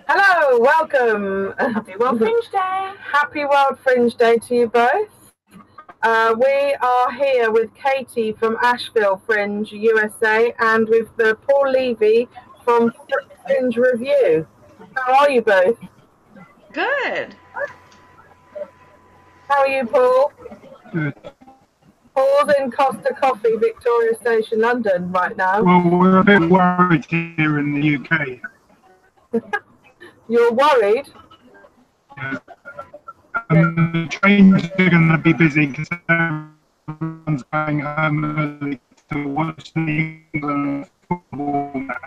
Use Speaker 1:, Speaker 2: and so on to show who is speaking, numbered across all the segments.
Speaker 1: Hello, welcome.
Speaker 2: Happy World Fringe Day.
Speaker 1: Happy World Fringe Day to you both. We are here with Katie from Asheville Fringe, USA, and with Paul Levy from Fringe Review. How are you both?
Speaker 2: Good.
Speaker 1: How are you, Paul?
Speaker 3: Good.
Speaker 1: Paul's in Costa Coffee, Victoria Station, London, right now.
Speaker 3: Well, we're a bit worried here in the UK.
Speaker 1: You're worried?
Speaker 3: Yeah. The trains are going to be busy because everyone's going home early to watch the England football match.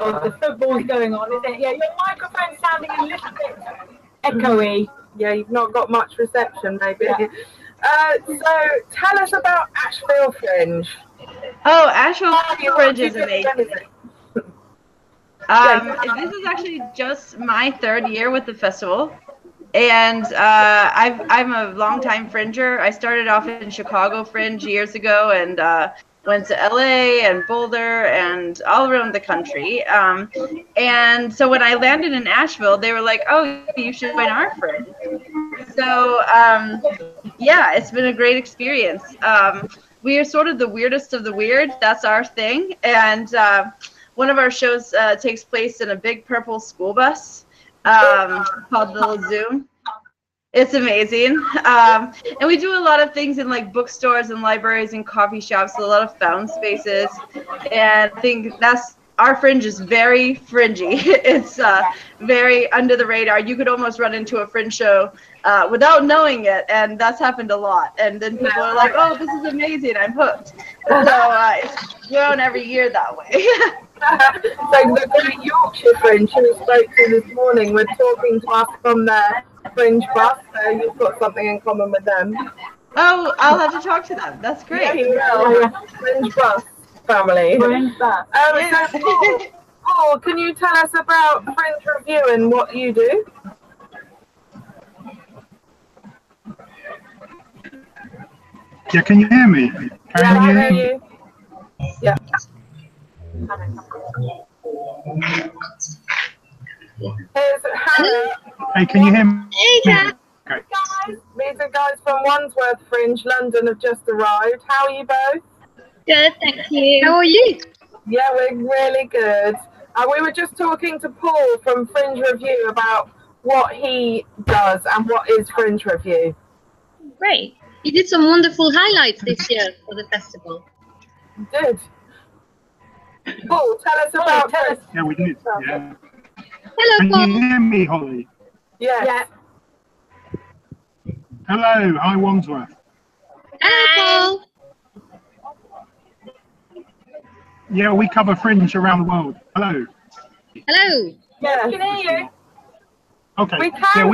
Speaker 2: Oh, the football's going on, isn't it? Yeah, your microphone's sounding a little bit echoey.
Speaker 1: Yeah, you've not got much reception, maybe.
Speaker 2: Yeah.
Speaker 1: So tell us about Asheville Fringe.
Speaker 4: Oh, Asheville Fringe is amazing. This is actually just my third year with the festival, and I'm a longtime Fringer. I started off in Chicago Fringe years ago, and went to LA and Boulder and all around the country. And so when I landed in Asheville, they were like, "Oh, you should join our Fringe." So yeah, it's been a great experience. We are sort of the weirdest of the weird. That's our thing, and one of our shows takes place in a big purple school bus called the Zoom. It's amazing. And we do a lot of things in like bookstores and libraries and coffee shops, a lot of fountain spaces. And I think our Fringe is very fringy. It's very under the radar. You could almost run into a Fringe show without knowing it, and that's happened a lot. And then people are like, "Oh, this is amazing, I'm hooked." So it's grown every year that way.
Speaker 1: So the Great Yorkshire Fringe, who we spoke to this morning, were talking to us from their Fringe bus, so you've got something in common with them.
Speaker 4: Oh, I'll have to talk to them. That's great.
Speaker 1: Yeah, you will. Fringe bus family.
Speaker 2: Fringe bus.
Speaker 1: So Paul, can you tell us about Fringe Review and what you do?
Speaker 3: Yeah, can you hear me?
Speaker 1: I hear you. Yeah. Here's Hannah.
Speaker 3: Hey, can you hear me?
Speaker 5: Hey, Dad.
Speaker 3: Okay.
Speaker 1: These are guys from Wandsworth Fringe, London, have just arrived. How are you both?
Speaker 5: Good, thank you. How are you?
Speaker 1: Yeah, we're really good. We were just talking to Paul from Fringe Review about what he does and what is Fringe Review.
Speaker 5: Great. You did some wonderful highlights this year for the festival.
Speaker 1: Good. Paul, tell us about this.
Speaker 3: Yeah, we did. Yeah.
Speaker 5: Hello,
Speaker 3: Can
Speaker 5: Paul.
Speaker 3: you hear me, Holly?
Speaker 1: Yes.
Speaker 2: Yeah.
Speaker 3: Hello, hi Wandsworth.
Speaker 5: Hello, Paul.
Speaker 3: Yeah, we cover Fringe around the world. Hello.
Speaker 5: Hello.
Speaker 1: Yes.
Speaker 2: Can hear you.
Speaker 3: Okay.
Speaker 1: We can
Speaker 3: Yeah,
Speaker 1: hear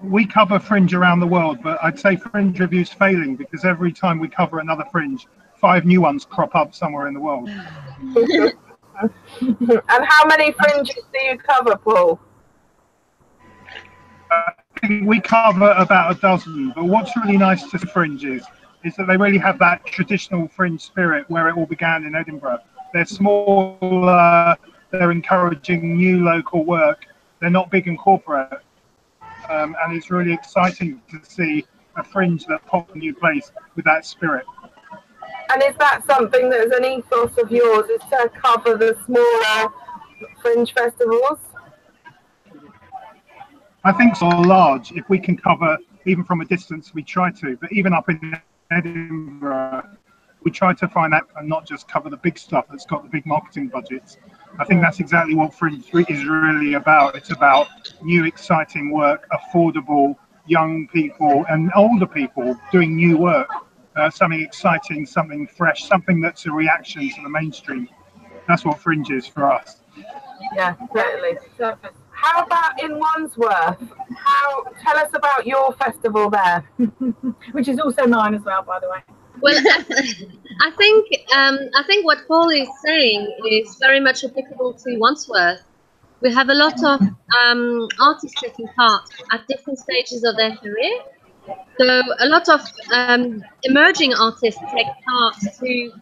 Speaker 3: we cover Fringe around the world, but I'd say Fringe Review's failing because every time we cover another Fringe, 5 new ones crop up somewhere in the world.
Speaker 1: And how many fringes do you cover, Paul?
Speaker 3: I think we cover about a dozen, but what's really nice to Fringes is that they really have that traditional Fringe spirit where it all began in Edinburgh. They're small, they're encouraging new local work, they're not big and corporate. And it's really exciting to see a Fringe that pops a new place with that spirit.
Speaker 1: And is that something that is an ethos of yours, is to cover the smaller Fringe festivals?
Speaker 3: I think so large. If we can cover, even from a distance, we try to. But even up in Edinburgh, we try to find out and not just cover the big stuff that's got the big marketing budgets. I think that's exactly what Fringe is really about. It's about new, exciting work, affordable, young people and older people doing new work. Something exciting, something fresh, something that's a reaction to the mainstream. That's what Fringe is for us.
Speaker 1: Yeah, totally. How about in Wandsworth? Tell us about your festival there.
Speaker 2: Which is also mine as well, by the way.
Speaker 5: Well, I think what Paul is saying is very much applicable to Wandsworth. We have a lot of artists taking part at different stages of their career. So a lot of emerging artists take part to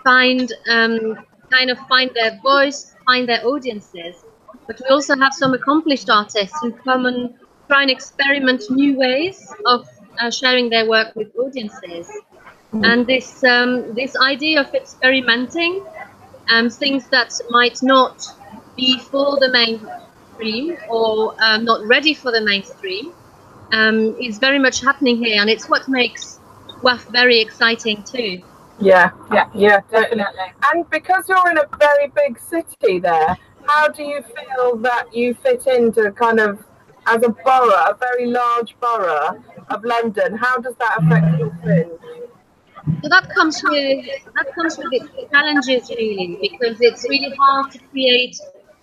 Speaker 5: find kind kind of find their voice, find their audiences. But we also have some accomplished artists who come and try and experiment new ways of sharing their work with audiences. And this idea of experimenting, things that might not be for the mainstream or not ready for the mainstream, is very much happening here, and it's what makes WAF very exciting too.
Speaker 1: Yeah,
Speaker 2: Yeah,
Speaker 1: definitely. And because you're in a very big city there, how do you feel that you fit into kind of, as a borough, a very large borough of London? How does that affect your Fringe?
Speaker 5: So that comes with its challenges really, because it's really hard to create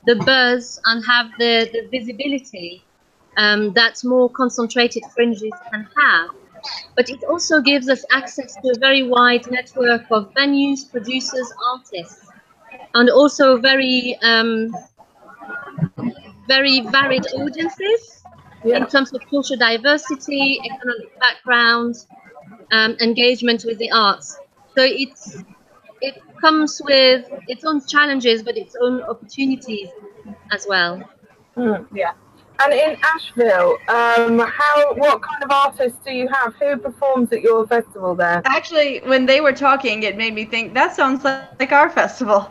Speaker 5: the buzz and have the visibility that more concentrated fringes can have. But it also gives us access to a very wide network of venues, producers, artists, and also very very varied audiences in terms of cultural diversity, economic background, engagement with the arts. So it comes with its own challenges, but its own opportunities as well.
Speaker 2: Yeah.
Speaker 1: And in Asheville, what kind of artists do you have? Who performs at your festival there?
Speaker 4: Actually, when they were talking, it made me think that sounds like our festival,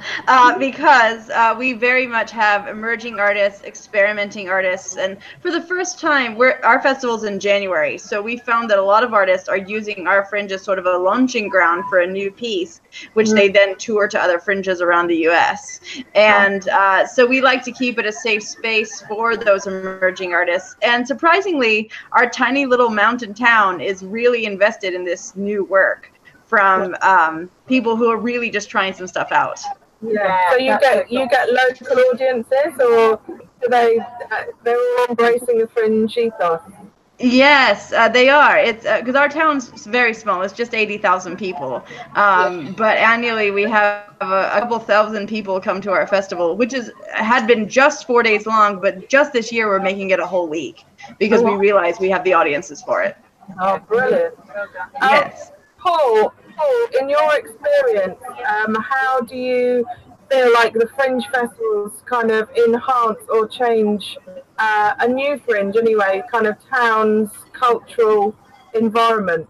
Speaker 4: because we very much have emerging artists, experimenting artists, and for the first time, our festival's in January, so we found that a lot of artists are using our Fringe as sort of a launching ground for a new piece, which they then tour to other fringes around the U.S. And so we like to keep it a safe space for those emerging artists. And surprisingly, our tiny little mountain town is really invested in this new work from people who are really just trying some stuff out.
Speaker 1: Yeah. So you get local audiences, or do they're all embracing the Fringe ethos?
Speaker 4: Yes, they are. It's because our town's very small. It's just 80,000 people. But annually we have a couple thousand people come to our festival, which had been just 4 days long, but just this year we're making it a whole week because we realize we have the audiences for it.
Speaker 1: Oh, brilliant.
Speaker 4: Yes.
Speaker 1: Paul, in your experience, how do you feel like the Fringe festivals kind of enhance or change a new Fringe anyway, kind of town's cultural environment?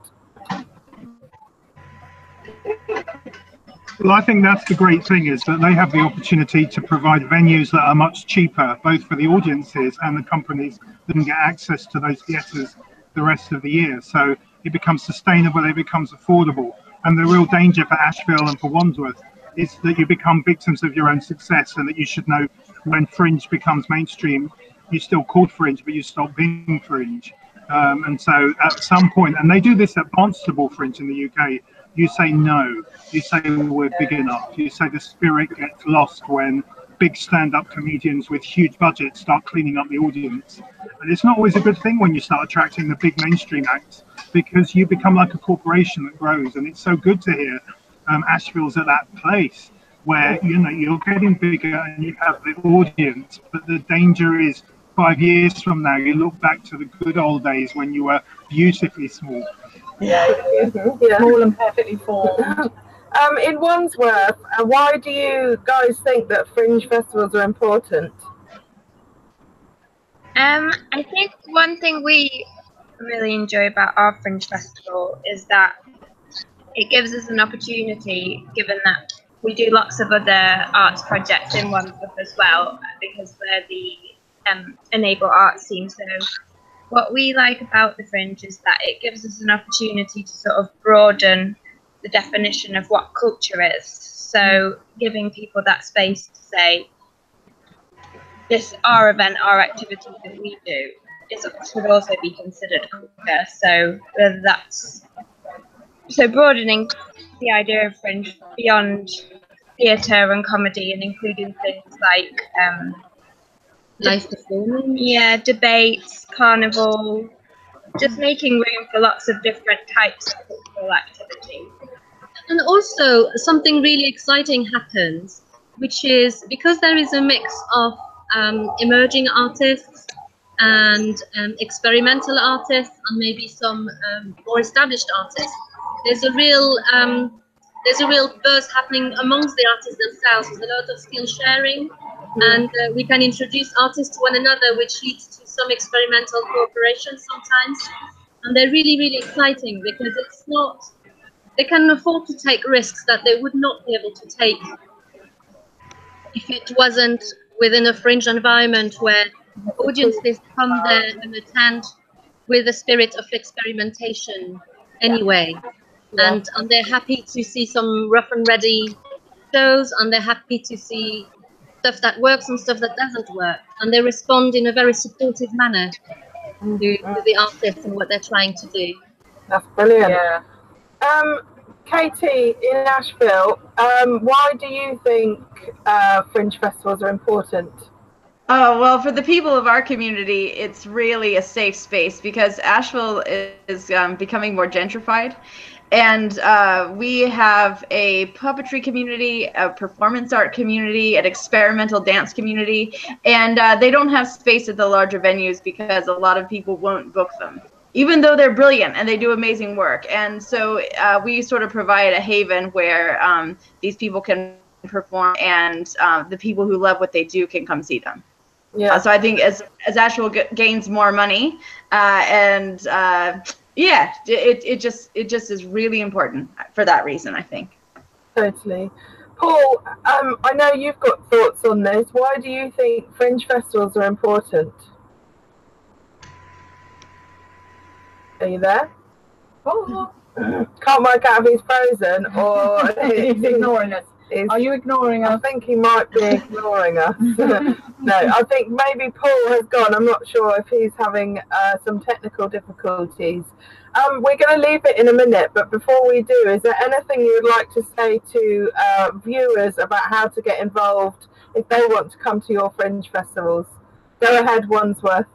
Speaker 3: Well, I think that's the great thing, is that they have the opportunity to provide venues that are much cheaper, both for the audiences and the companies that can get access to those theatres the rest of the year. So it becomes sustainable, it becomes affordable. And the real danger for Asheville and for Wandsworth is that you become victims of your own success, and that you should know when Fringe becomes mainstream, you're still called Fringe, but you stop being Fringe. And so at some point, and they do this at Barnstable Fringe in the UK, you say no, you say we're big enough, you say the spirit gets lost when big stand-up comedians with huge budgets start cleaning up the audience. And it's not always a good thing when you start attracting the big mainstream acts, because you become like a corporation that grows. And it's so good to hear Asheville's at that place where, you know, you're getting bigger and you have the audience, but the danger is 5 years from now you look back to the good old days when you were beautifully small.
Speaker 2: Small and perfectly formed.
Speaker 1: In Wandsworth, why do you guys think that Fringe festivals are important?
Speaker 6: I think one thing we really enjoy about our Fringe Festival is that it gives us an opportunity, given that we do lots of other arts projects in Wandsworth as well, because we're the Enable Arts team. So what we like about the Fringe is that it gives us an opportunity to sort of broaden the definition of what culture is. So giving people that space to say, this, our event, our activity that we do, should also be considered culture. So whether that's broadening the idea of Fringe beyond theatre and comedy, and including things like
Speaker 5: Live performance,
Speaker 6: debates, carnival, just making room for lots of different types of cultural activity.
Speaker 5: and also something really exciting happens, which is because there is a mix of emerging artists and experimental artists and maybe some more established artists. There's a real there's a real buzz happening amongst the artists themselves. There's a lot of skill sharing, and we can introduce artists to one another, which leads to some experimental cooperation sometimes. And they're really, really exciting because it's not, they can afford to take risks that they would not be able to take if it wasn't within a Fringe environment where audiences come there and attend with a spirit of experimentation anyway. And they're happy to see some rough and ready shows, and they're happy to see stuff that works and stuff that doesn't work. And they respond in a very supportive manner to the artists and what they're trying to do.
Speaker 1: That's brilliant.
Speaker 2: Yeah.
Speaker 1: Katie, in Asheville, why do you think Fringe festivals are important?
Speaker 4: Oh, well, for the people of our community, it's really a safe space because Asheville is becoming more gentrified. And we have a puppetry community, a performance art community, an experimental dance community, and they don't have space at the larger venues because a lot of people won't book them, even though they're brilliant and they do amazing work. And so we sort of provide a haven where these people can perform, and the people who love what they do can come see them.
Speaker 1: Yeah.
Speaker 4: So I think as Asheville gains more money, yeah, it just is really important for that reason, I think.
Speaker 1: Totally. Paul, I know you've got thoughts on this. Why do you think Fringe festivals are important? Are you there?
Speaker 2: Oh,
Speaker 1: Can't work out if he's frozen or
Speaker 2: he's ignoring us. Are you ignoring
Speaker 1: I
Speaker 2: us?
Speaker 1: think he might be ignoring us. No, I think maybe Paul has gone. I'm not sure if he's having some technical difficulties. We're going to leave it in a minute, but before we do, is there anything you would like to say to viewers about how to get involved if they want to come to your Fringe festivals? Go ahead, Wandsworth.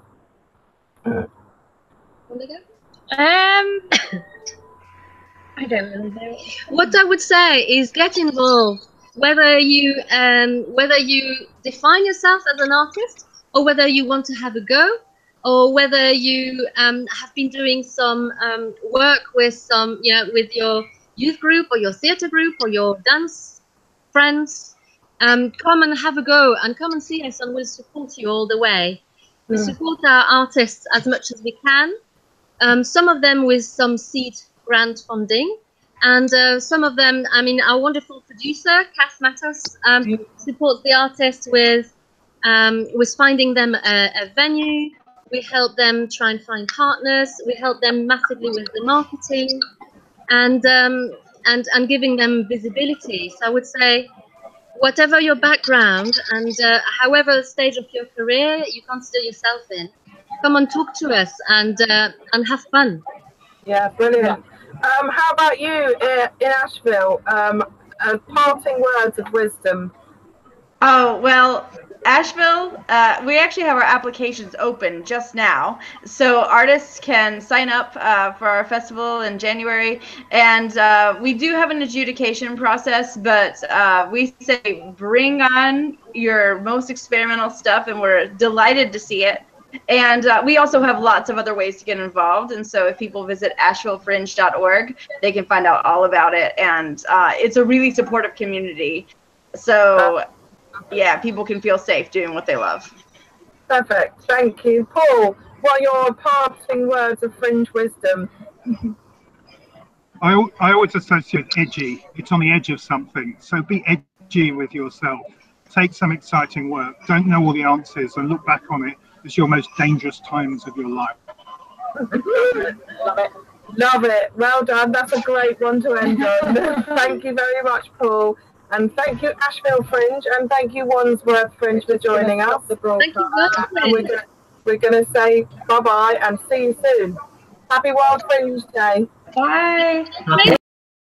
Speaker 6: I don't really know.
Speaker 5: What I would say is get involved, whether you define yourself as an artist, or whether you want to have a go, or whether you have been doing some work with with your youth group or your theatre group or your dance friends. Come and have a go and come and see us, and we'll support you all the way. We support our artists as much as we can. Some of them with some seed grant funding, and some of them, I mean, our wonderful producer, Cass Matos, supports the artists with finding them a venue. We help them try and find partners. We help them massively with the marketing and giving them visibility. So I would say, whatever your background and however stage of your career you consider yourself in, come and talk to us and have fun.
Speaker 1: Yeah, brilliant. How about you in Asheville? Parting words of wisdom.
Speaker 4: Oh, well, Asheville, we actually have our applications open just now. So artists can sign up for our festival in January. And we do have an adjudication process, but we say bring on your most experimental stuff, and we're delighted to see it. And we also have lots of other ways to get involved. And so if people visit ashevillefringe.org, they can find out all about it. And it's a really supportive community. So, yeah, people can feel safe doing what they love.
Speaker 1: Perfect. Thank you. Paul, what are your parting words of Fringe wisdom?
Speaker 3: I always associate edgy. It's on the edge of something. So be edgy with yourself. Take some exciting work. Don't know all the answers, and look back on it as your most dangerous times of your life.
Speaker 2: Love it.
Speaker 1: Love it. Well done. That's a great one to end on. Thank you very much, Paul. And thank you, Asheville Fringe, and thank you, Wandsworth Fringe, for joining us.
Speaker 5: Thank you,
Speaker 1: And we're going to say bye-bye and see you soon. Happy World Fringe Day.
Speaker 2: Bye.